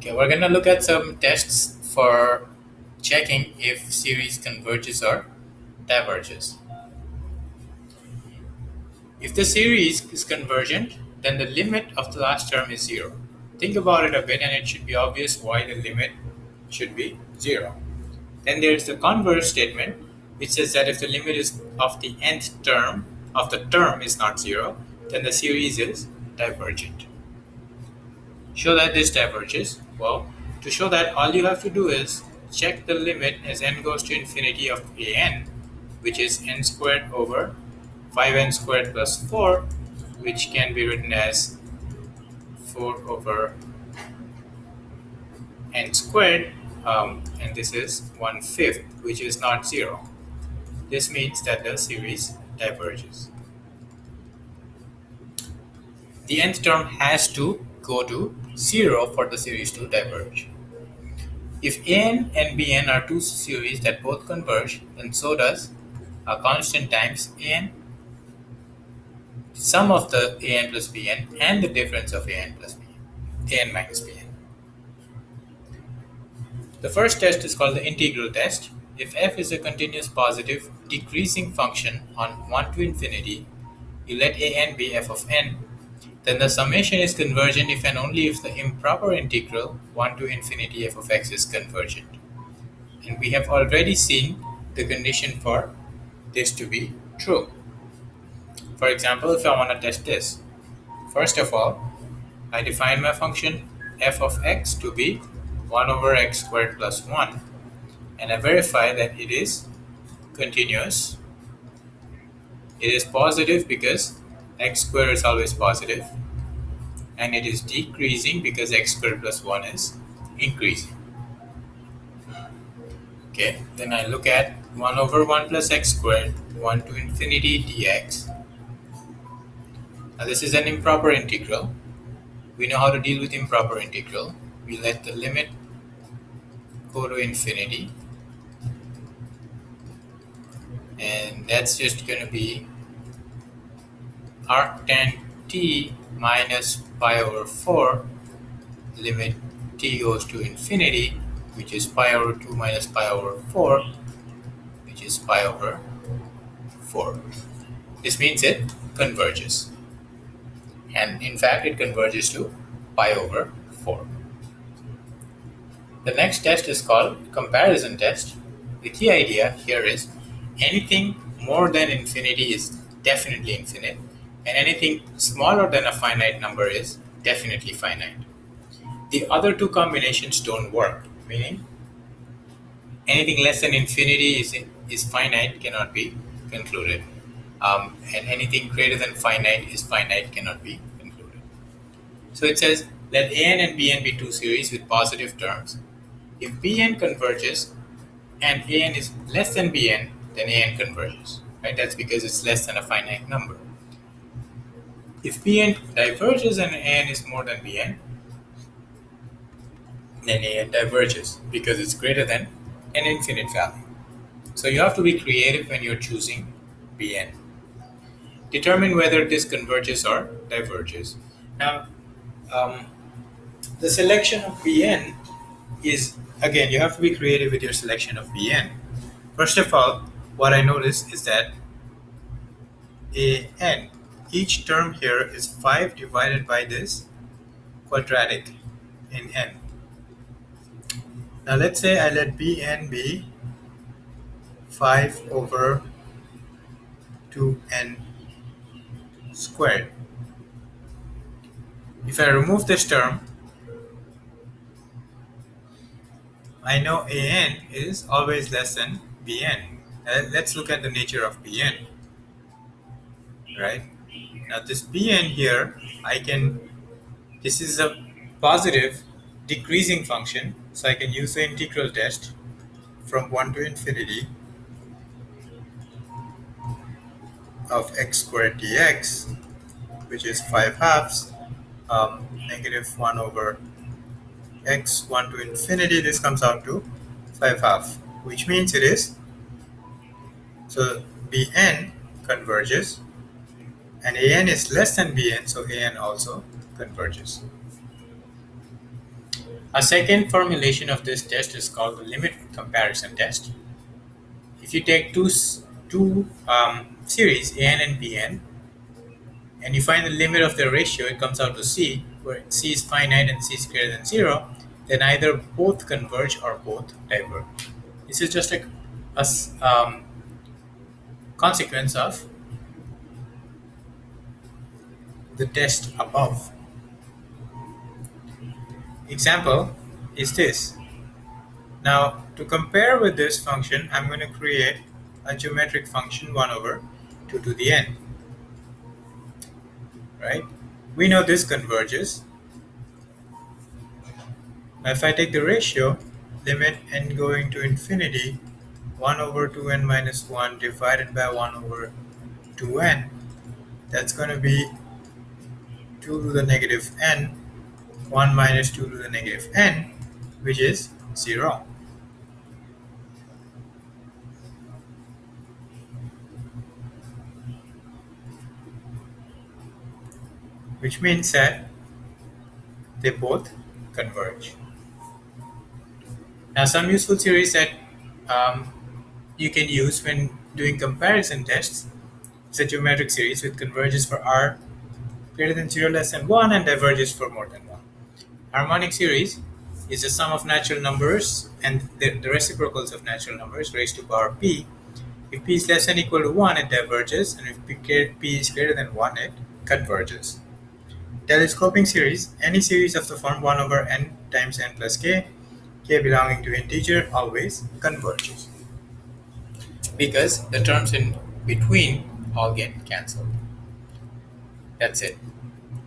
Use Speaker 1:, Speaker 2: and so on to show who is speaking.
Speaker 1: Okay, we're gonna look at some tests for checking if series converges or diverges. If the series is convergent, then the limit of the last term is zero. Think about it a bit and it should be obvious why the limit should be zero. Then there's the converse statement, which says that if the limit is of the nth term of the term is not zero, then the series is divergent. Show that this diverges. Well, to show that, all you have to do is check the limit as n goes to infinity of an, which is n squared over 5n squared plus 4, which can be written as 4 over n squared, and this is 1/5, which is not 0. This means that the series diverges. The nth term has to go to 0 for the series to diverge. If an and bn are two series that both converge, then so does a constant times an, sum of the an plus bn, and the difference of an plus bn, an minus bn. The first test is called the integral test. If f is a continuous positive decreasing function on 1 to infinity, you let an be f of n, then the summation is convergent if and only if the improper integral 1 to infinity f of x is convergent. And we have already seen the condition for this to be true. For example, if I want to test this, first of all, I define my function f of x to be 1 over x squared plus 1, and I verify that it is continuous. It is positive because x squared is always positive, and it is decreasing because x squared plus 1 is increasing. Okay, then I look at 1 over 1 plus x squared, 1 to infinity dx. Now this is an improper integral. We know how to deal with improper integral. We let the limit go to infinity, and that's just going to be arctan t minus pi over 4, limit t goes to infinity, which is pi over 2 minus pi over 4, which is pi over 4. This means it converges, and in fact it converges to pi over 4. The next test is called comparison test. The key idea here is anything more than infinity is definitely infinite, and anything smaller than a finite number is definitely finite. The other two combinations don't work, meaning anything less than infinity is finite, cannot be concluded, and anything greater than finite is finite, cannot be concluded. So it says let an and bn be two series with positive terms. If bn converges and an is less than bn, then an converges. Right? That's because it's less than a finite number. If bn diverges and an is more than bn, then an diverges because it's greater than an infinite value. So you have to be creative when you're choosing bn. Determine whether this converges or diverges. Now, the selection of bn is, again, you have to be creative with your selection of bn. First of all, what I notice is that an, each term here is 5 divided by this quadratic in n. Now let's say I let bn be 5 over 2n squared. If I remove this term, I know an is always less than bn. Let's look at the nature of bn. Right? Now this bn here, this is a positive decreasing function, so I can use the integral test from 1 to infinity of x squared dx, which is 5 halves, negative 1 over x 1 to infinity, this comes out to 5 half, which means it is, so bn converges, and an is less than bn, so an also converges. A second formulation of this test is called the limit comparison test. If you take two series an and bn and you find the limit of the ratio, it comes out to c, where c is finite and c is greater than 0, then either both converge or both diverge. This is just like a consequence of the test above. Example is this. Now, to compare with this function, I'm going to create a geometric function 1 over 2 to the n, right? We know this converges. Now, if I take the ratio, limit n going to infinity, 1 over 2n minus 1 divided by 1 over 2n, that's going to be 2 to the negative n, 1 minus 2 to the negative n, which is 0. Which means that they both converge. Now, some useful theories that um, you can use when doing comparison tests is a geometric series with converges for r greater than 0 less than 1 and diverges for more than 1. Harmonic series is the sum of natural numbers and the reciprocals of natural numbers raised to power p. If p is less than or equal to 1, it diverges, and if p is greater than 1, it converges. Telescoping series, any series of the form 1 over n times n plus k belonging to integer, always converges, because the terms in between all get cancelled. That's it.